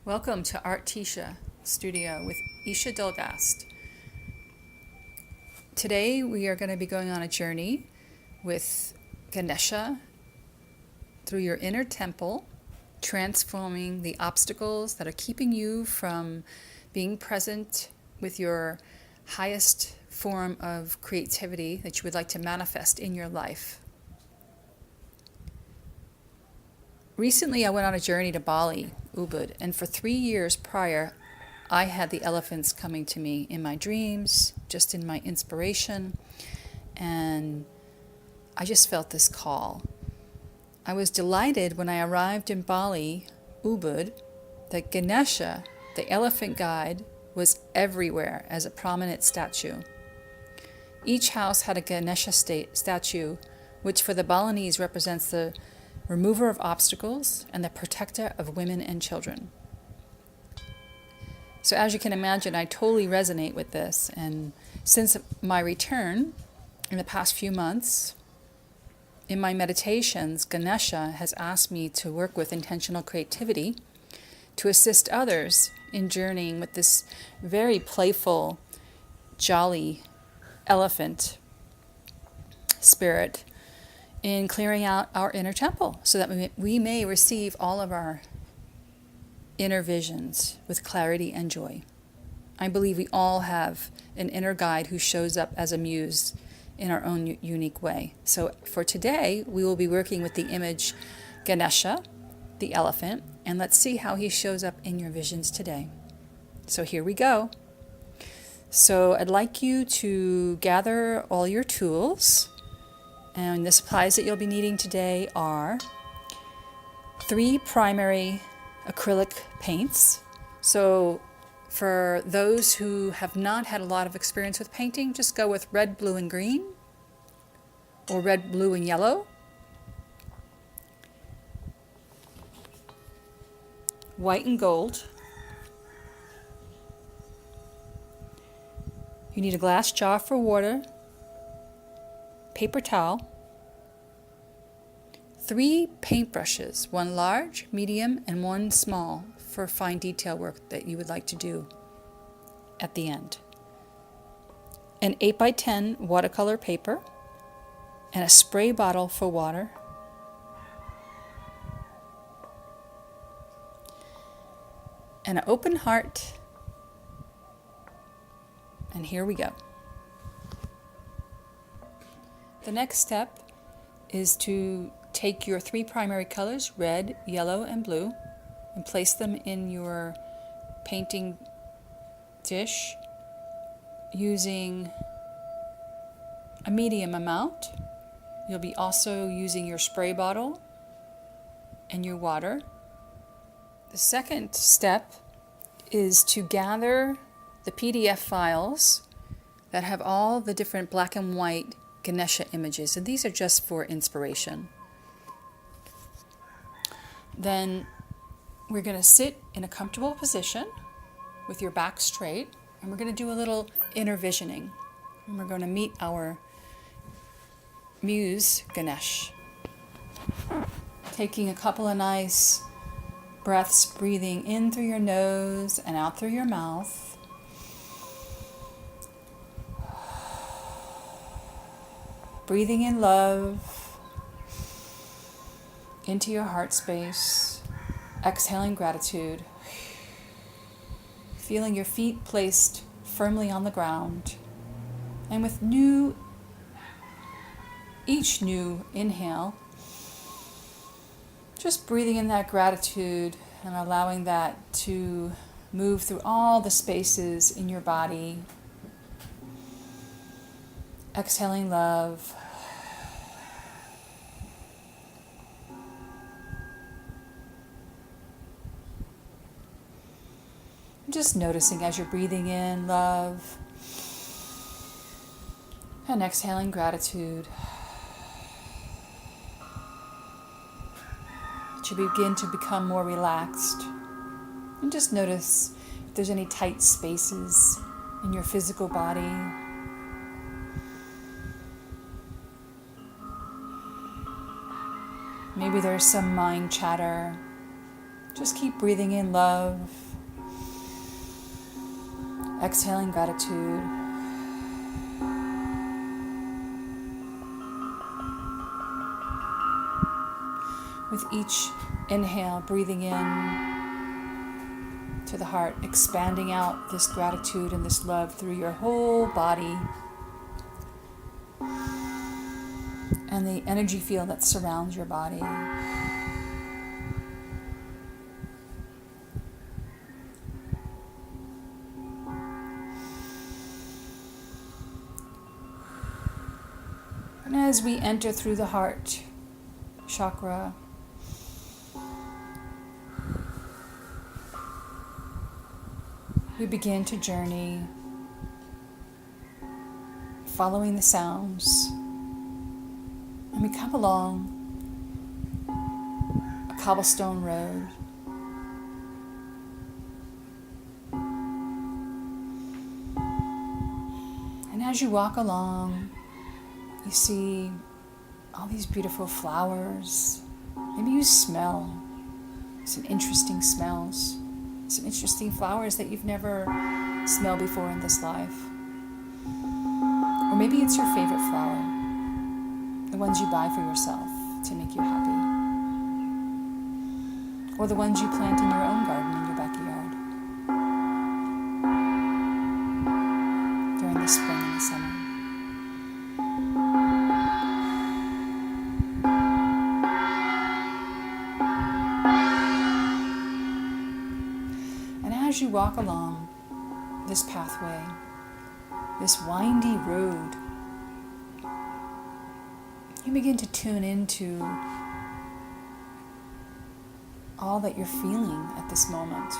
Welcome to Art Tisha Studio with Isha Dolgast. Today we are going to be going on a journey with Ganesha through your inner temple, transforming the obstacles that are keeping you from being present with your highest form of creativity that you would like to manifest in your life. Recently, I went on a journey to Bali, Ubud, and for 3 years prior, I had the elephants coming to me in my dreams, just in my inspiration, and I just felt this call. I was delighted when I arrived in Bali, Ubud, that Ganesha, the elephant guide, was everywhere as a prominent statue. Each house had a Ganesha statue, which for the Balinese represents the remover of obstacles and the protector of women and children. So as you can imagine, I totally resonate with this. And since my return in the past few months, in my meditations, Ganesha has asked me to work with intentional creativity to assist others in journeying with this very playful, jolly elephant spirit in clearing out our inner temple so that we may receive all of our inner visions with clarity and joy. I believe we all have an inner guide who shows up as a muse in our own unique way. So for today, we will be working with the image Ganesha, the elephant, and let's see how he shows up in your visions today. So here we go. So I'd like you to gather all your tools. And the supplies that you'll be needing today are 3 primary acrylic paints. So for those who have not had a lot of experience with painting, just go with red, blue, and green, or red, blue, and yellow. White and gold. You need a glass jar for water, paper towel, 3 paintbrushes, 1 large, medium, and 1 small for fine detail work that you would like to do at the end. An 8x10 watercolor paper, and a spray bottle for water. And an open heart. And here we go. The next step is to take your 3 primary colors, red, yellow, and blue, and place them in your painting dish using a medium amount. You'll be also using your spray bottle and your water. The second step is to gather the PDF files that have all the different black and white Ganesha images, and these are just for inspiration. Then we're going to sit in a comfortable position with your back straight, and we're going to do a little inner visioning. And we're going to meet our Muse Ganesh. Taking a couple of nice breaths, breathing in through your nose and out through your mouth. Breathing in love into your heart space, exhaling gratitude, feeling your feet placed firmly on the ground, and with each new inhale, just breathing in that gratitude and allowing that to move through all the spaces in your body. Exhaling love. Just noticing as you're breathing in love and exhaling gratitude, that you begin to become more relaxed. And just notice if there's any tight spaces in your physical body. Maybe there's some mind chatter Just keep breathing in love, exhaling gratitude. With each inhale, breathing in to the heart, expanding out this gratitude and this love through your whole body and the energy field that surrounds your body. And as we enter through the heart chakra, we begin to journey, following the sounds, and we come along a cobblestone road. And as you walk along, you see all these beautiful flowers. Maybe you smell some interesting smells, some interesting flowers that you've never smelled before in this life. Or maybe it's your favorite flower, the ones you buy for yourself to make you happy. Or the ones you plant in your own garden in your backyard during the spring and the summer. As you walk along this pathway, this windy road, you begin to tune into all that you're feeling at this moment.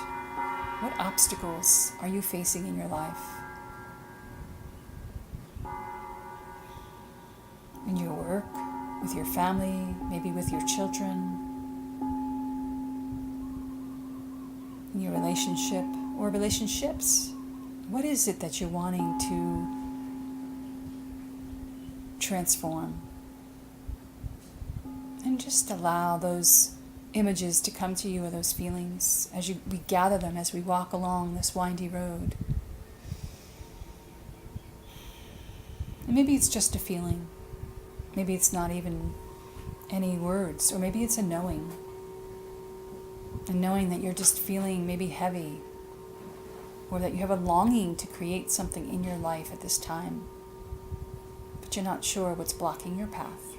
What obstacles are you facing in your life? In your work, with your family, maybe with your children, in your relationship or relationships. What is it that you're wanting to transform? And just allow those images to come to you, or those feelings, as we gather them as we walk along this windy road. And maybe it's just a feeling. Maybe it's not even any words, or maybe it's a knowing. And knowing that you're just feeling maybe heavy, or that you have a longing to create something in your life at this time, but you're not sure what's blocking your path.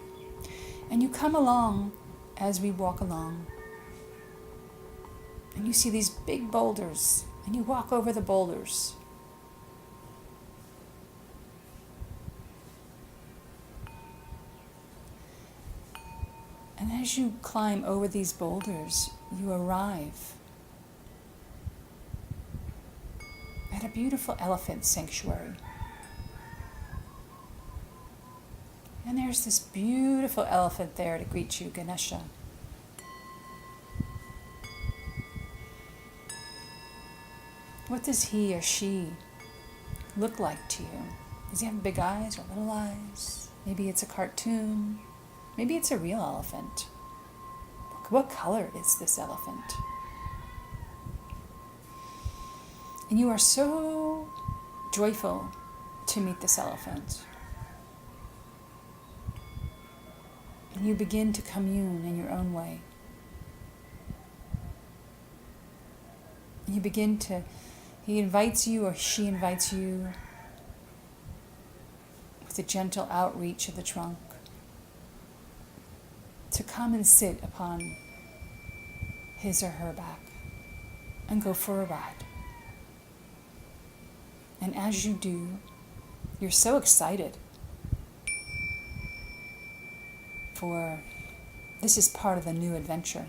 And you come along as we walk along, and you see these big boulders, and you walk over the boulders. And as you climb over these boulders, you arrive at a beautiful elephant sanctuary. And there's this beautiful elephant there to greet you, Ganesha. What does he or she look like to you? Does he have big eyes or little eyes? Maybe it's a cartoon. Maybe it's a real elephant. What color is this elephant? And you are so joyful to meet this elephant. And you begin to commune in your own way. And he invites you, or she invites you, with a gentle outreach of the trunk, to come and sit upon his or her back and go for a ride. And as you do, you're so excited, for this is part of the new adventure.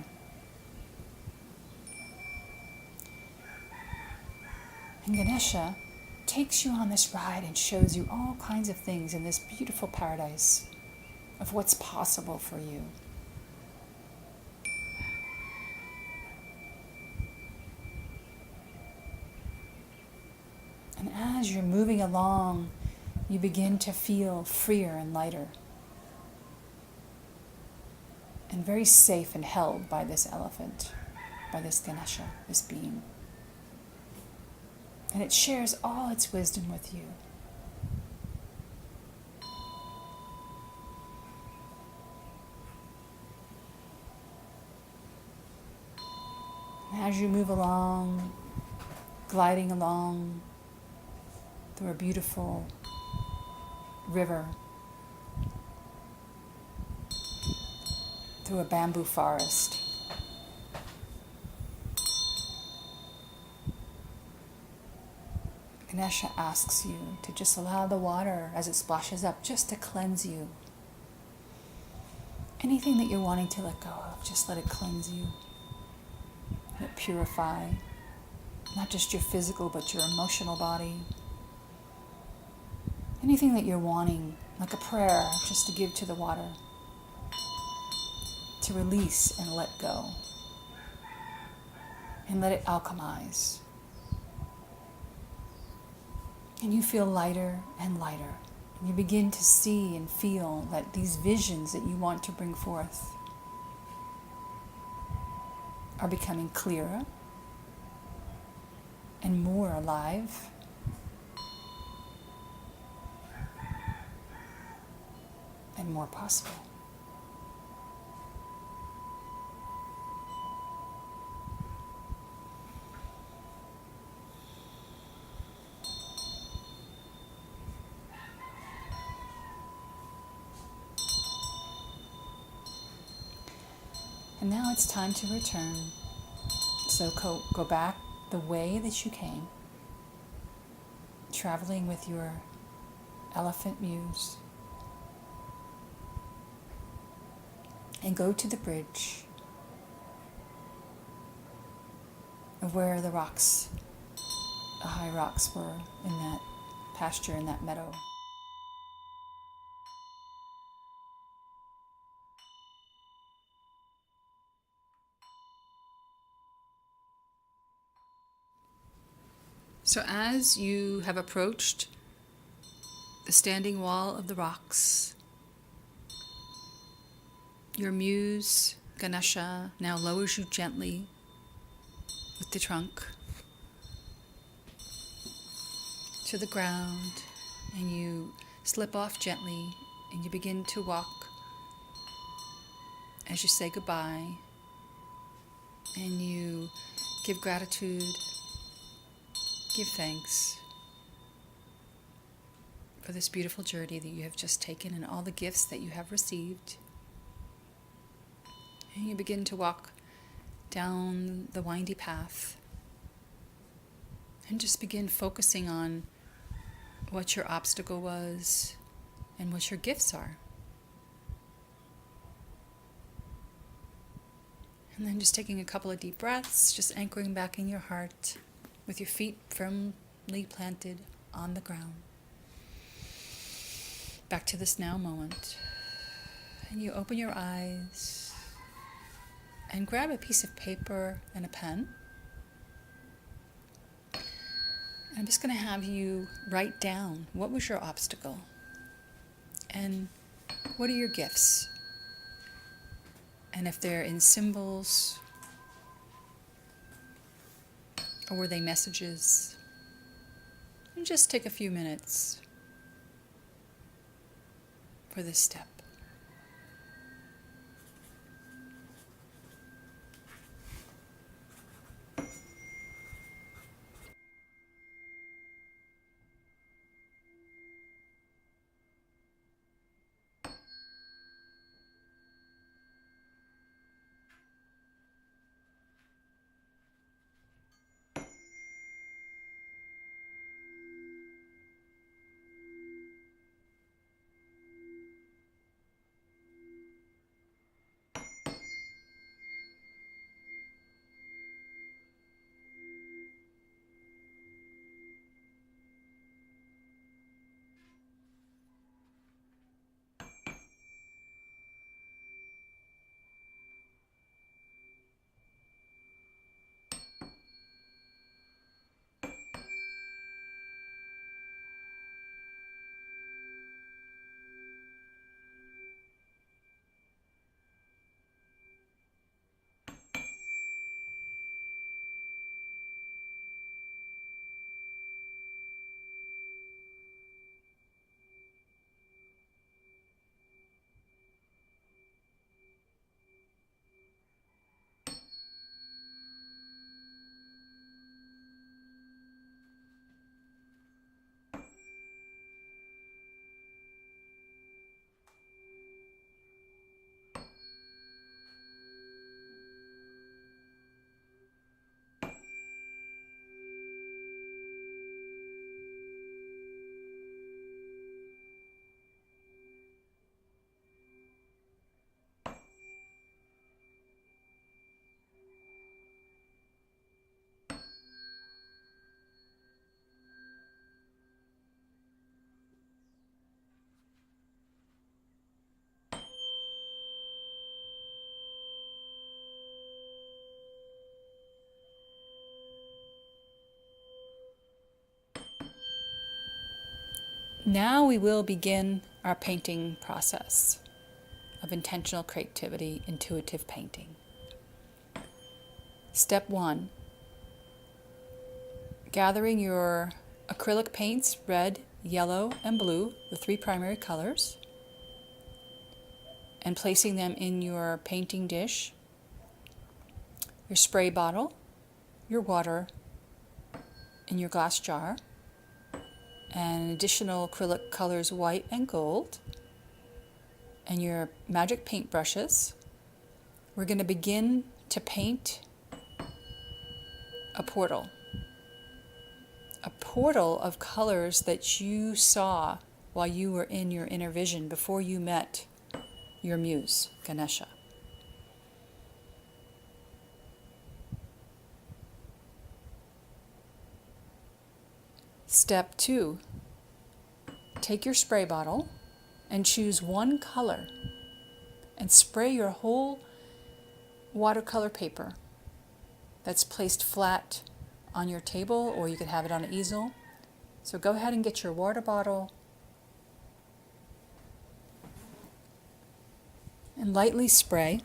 And Ganesha takes you on this ride and shows you all kinds of things in this beautiful paradise of what's possible for you. And as you're moving along, you begin to feel freer and lighter, and very safe and held by this elephant. by this Ganesha, this being. And it shares all its wisdom with you. And as you move along, gliding along through a beautiful river, through a bamboo forest, Ganesha asks you to just allow the water as it splashes up just to cleanse you. Anything that you're wanting to let go of, just let it cleanse you. Let it purify, not just your physical, but your emotional body. Anything that you're wanting, like a prayer, just to give to the water, to release and let go, and let it alchemize. And you feel lighter and lighter. And you begin to see and feel that these visions that you want to bring forth are becoming clearer and more alive. And more possible. And now it's time to return. So go back the way that you came, traveling with your elephant muse. And go to the bridge of where the rocks, the high rocks were in that pasture, in that meadow. So as you have approached the standing wall of the rocks, your muse, Ganesha, now lowers you gently with the trunk to the ground, and you slip off gently, and you begin to walk as you say goodbye, and you give gratitude, give thanks for this beautiful journey that you have just taken and all the gifts that you have received. And you begin to walk down the windy path and just begin focusing on what your obstacle was and what your gifts are. And then just taking a couple of deep breaths, just anchoring back in your heart with your feet firmly planted on the ground. Back to this now moment. And you open your eyes and grab a piece of paper and a pen. I'm just going to have you write down what was your obstacle and what are your gifts. And if they're in symbols or were they messages, and just take a few minutes for this step. Now we will begin our painting process of intentional creativity, intuitive painting. Step 1, gathering your acrylic paints, red, yellow, and blue, the 3 primary colors, and placing them in your painting dish, your spray bottle, your water, in your glass jar, and additional acrylic colors white and gold, and your magic paint brushes. We're going to begin to paint a portal of colors that you saw while you were in your inner vision before you met your muse, Ganesha. Step 2, take your spray bottle and choose one color and spray your whole watercolor paper that's placed flat on your table, or you could have it on an easel. So go ahead and get your water bottle and lightly spray.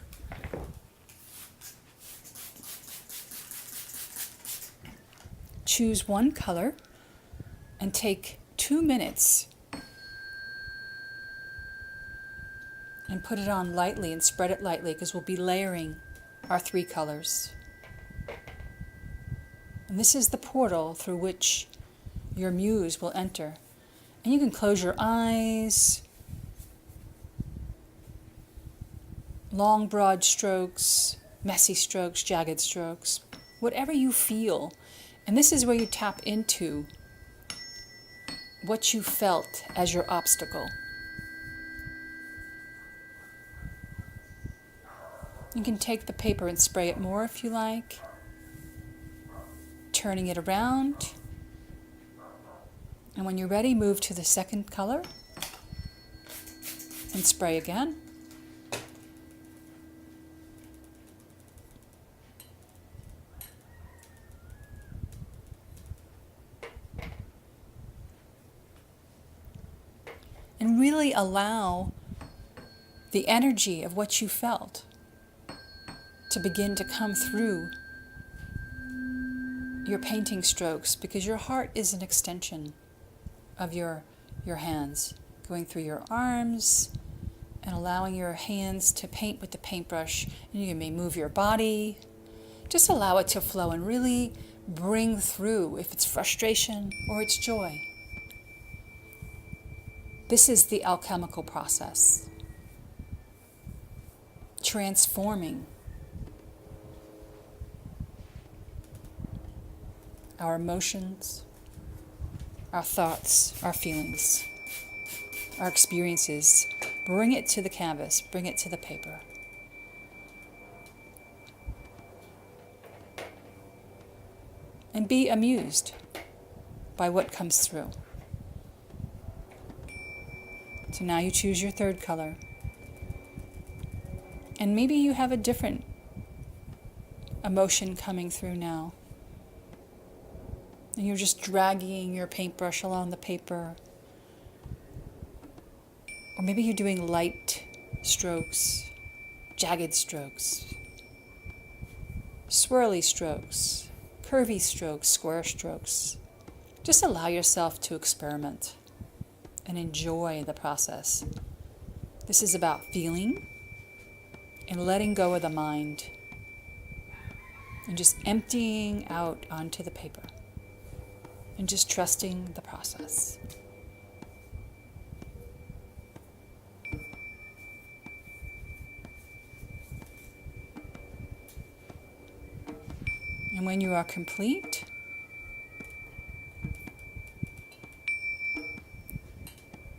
Choose one color and take 2 minutes and put it on lightly and spread it lightly, because we'll be layering our 3 colors. And this is the portal through which your muse will enter. And you can close your eyes, long, broad strokes, messy strokes, jagged strokes, whatever you feel. And this is where you tap into what you felt as your obstacle. You can take the paper and spray it more if you like, turning it around. And when you're ready, move to the second color and spray again. And really allow the energy of what you felt to begin to come through your painting strokes, because your heart is an extension of your hands, going through your arms and allowing your hands to paint with the paintbrush. And you may move your body. Just allow it to flow and really bring through if it's frustration or it's joy. This is the alchemical process, transforming our emotions, our thoughts, our feelings, our experiences. Bring it to the canvas, bring it to the paper. And be amused by what comes through. So now you choose your third color. And maybe you have a different emotion coming through now. And you're just dragging your paintbrush along the paper. Or maybe you're doing light strokes, jagged strokes, swirly strokes, curvy strokes, square strokes. Just allow yourself to experiment and enjoy the process. This is about feeling and letting go of the mind and just emptying out onto the paper and just trusting the process. And when you are complete,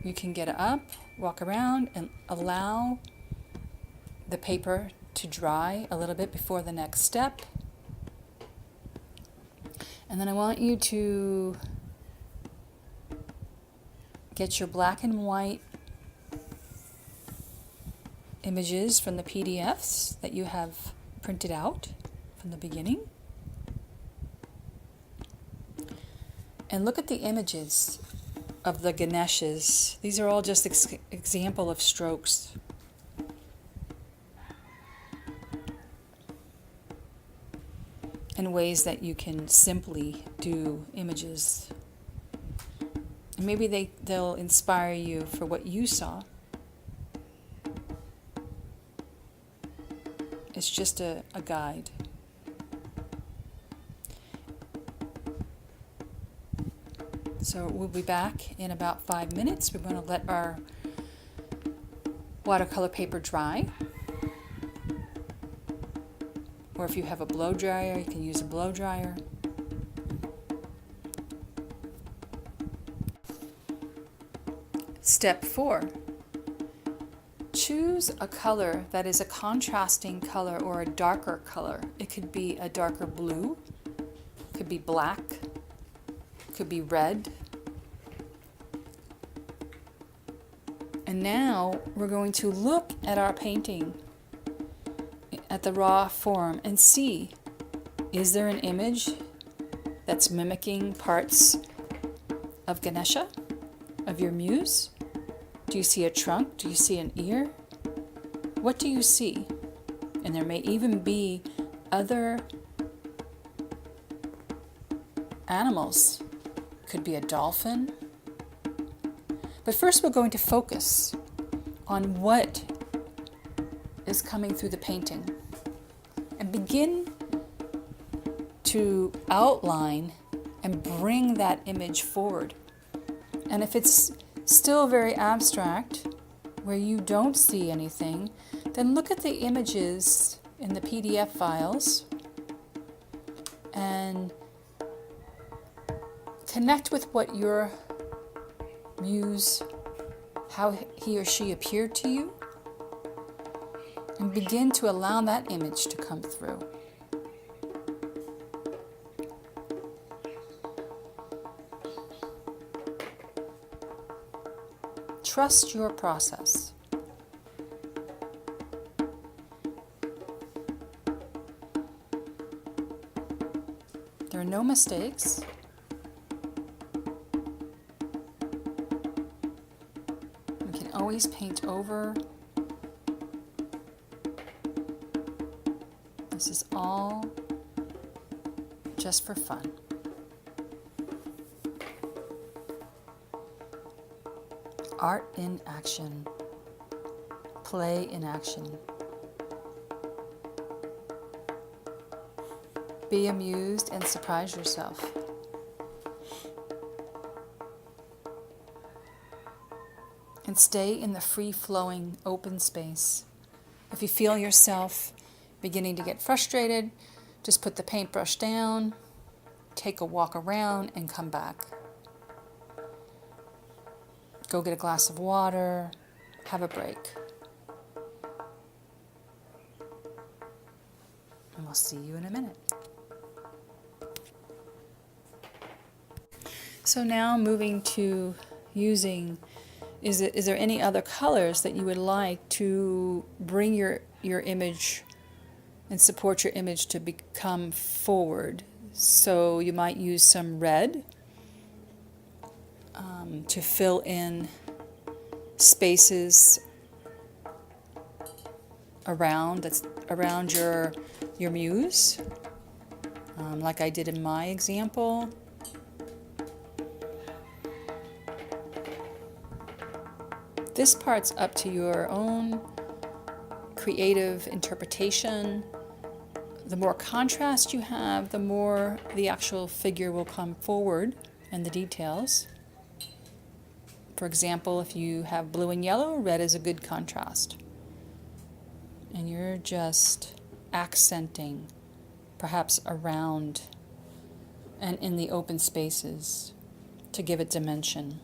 you can get up, walk around, and allow the paper to dry a little bit before the next step. And then I want you to get your black and white images from the PDFs that you have printed out from the beginning. And look at the images of the Ganeshas. These are all just example of strokes. And ways that you can simply do images. And maybe they'll inspire you for what you saw. It's just a guide. So we'll be back in about 5 minutes. We're going to let our watercolor paper dry. Or if you have a blow dryer, you can use a blow dryer. Step 4. Choose a color that is a contrasting color or a darker color. It could be a darker blue, could be black, could be red. And now we're going to look at our painting at the raw form and see, is there an image that's mimicking parts of Ganesha, of your Muse? Do you see a trunk? Do you see an ear? What do you see? And there may even be other animals. Could be a dolphin. But first we're going to focus on what is coming through the painting and begin to outline and bring that image forward. And if it's still very abstract, where you don't see anything, then look at the images in the PDF files and connect with what your Muse, how he or she appeared to you, and begin to allow that image to come through. Trust your process. There are no mistakes. You can always paint over. This is all just for fun. Art in action. Play in action. Be amused and surprise yourself. And stay in the free-flowing open space. If you feel yourself beginning to get frustrated, just put the paintbrush down, take a walk around, and come back. Go get a glass of water, have a break. And we'll see you in a minute. So now moving to using, is there any other colors that you would like to bring your image and support your image to become forward? So you might use some red to fill in spaces around your Muse, like I did in my example. This part's up to your own creative interpretation. The more contrast you have, the more the actual figure will come forward and the details. For example, if you have blue and yellow, red is a good contrast. And you're just accenting, perhaps around and in the open spaces to give it dimension.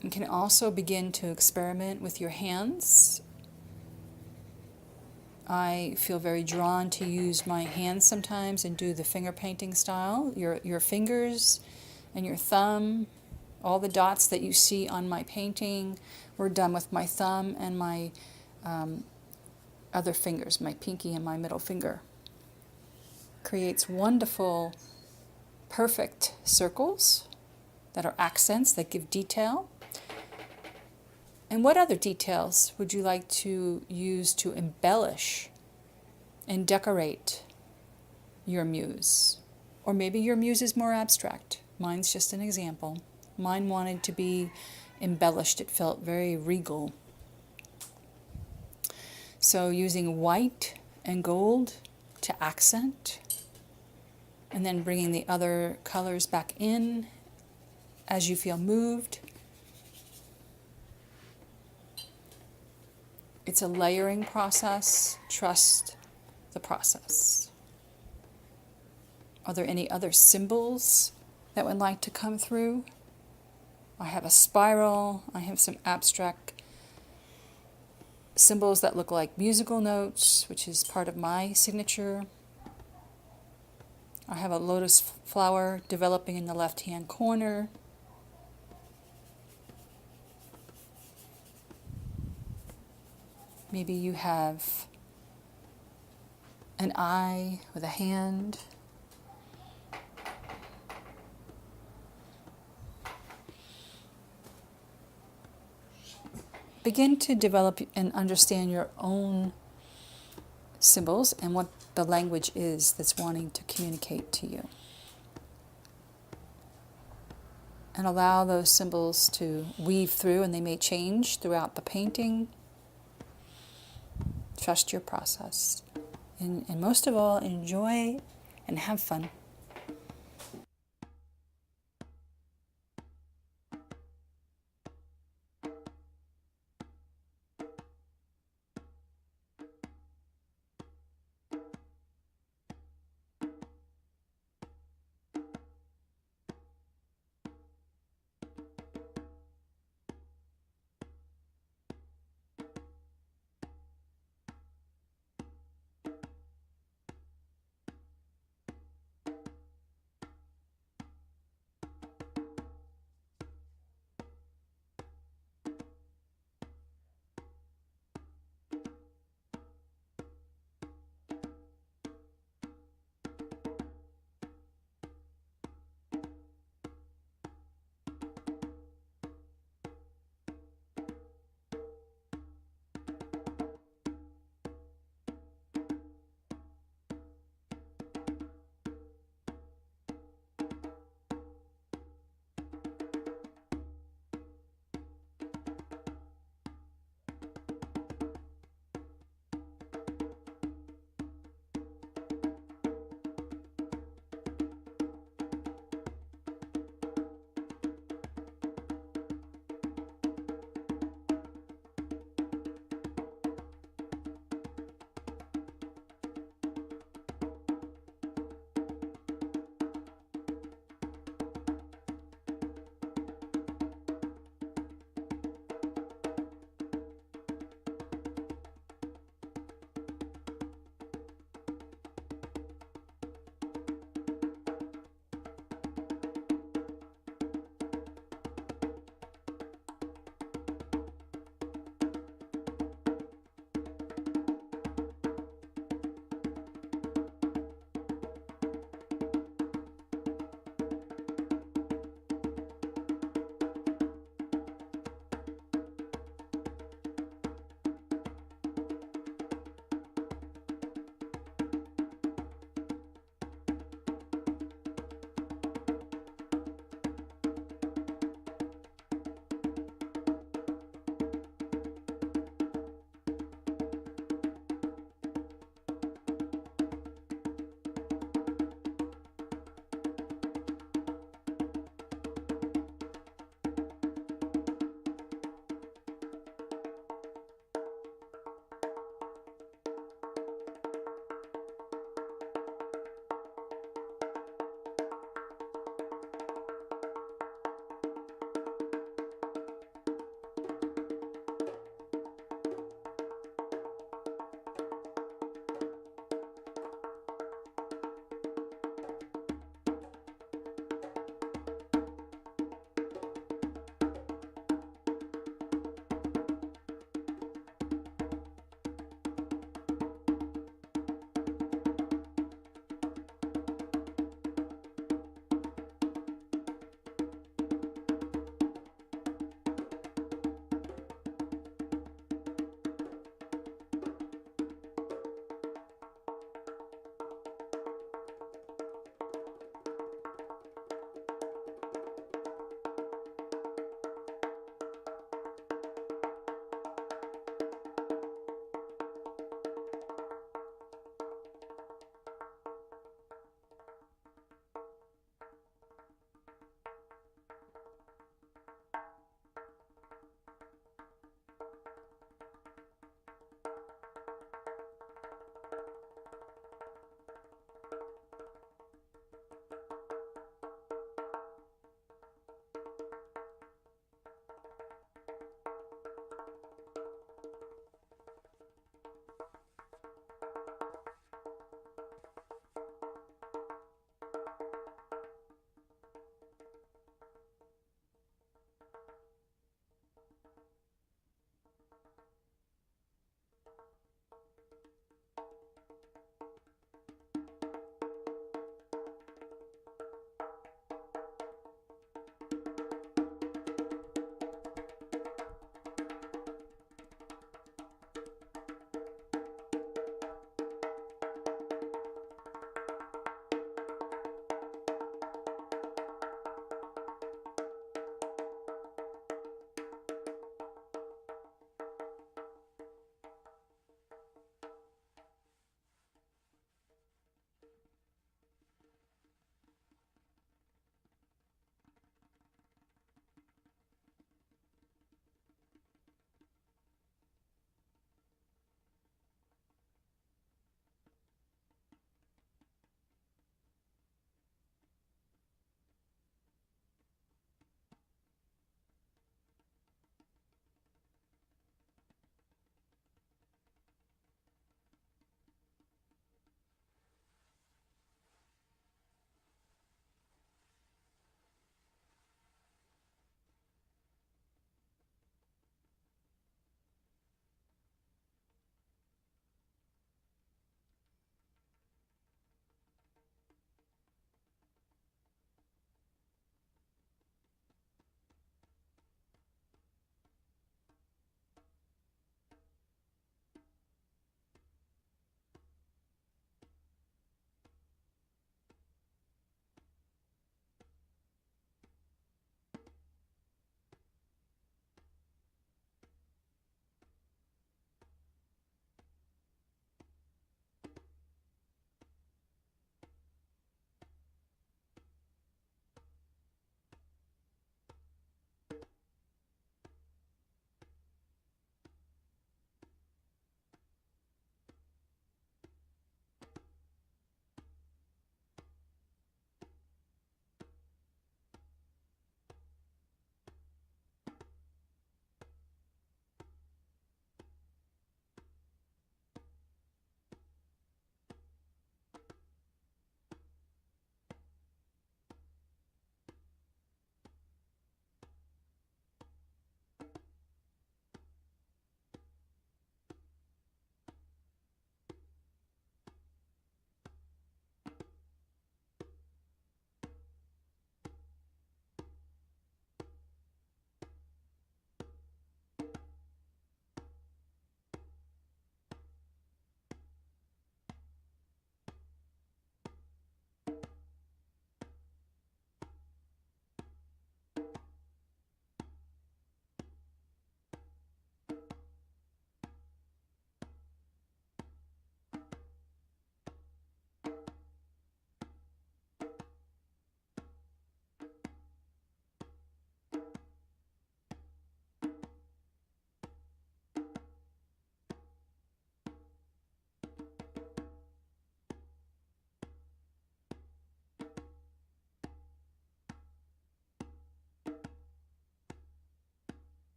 You can also begin to experiment with your hands. I feel very drawn to use my hands sometimes and do the finger painting style. Your fingers and your thumb, all the dots that you see on my painting were done with my thumb and my other fingers, my pinky and my middle finger. Creates wonderful perfect circles that are accents that give detail. And what other details would you like to use to embellish and decorate your muse? Or maybe your muse is more abstract. Mine's just an example. Mine wanted to be embellished. It felt very regal. So using white and gold to accent, and then bringing the other colors back in as you feel moved. It's a layering process. Trust the process. Are there any other symbols that would like to come through? I have a spiral. I have some abstract symbols that look like musical notes, which is part of my signature. I have a lotus flower developing in the left-hand corner. Maybe you have an eye with a hand. Begin to develop and understand your own symbols and what the language is that's wanting to communicate to you. And allow those symbols to weave through, and they may change throughout the painting. Trust your process. And most of all, enjoy and have fun.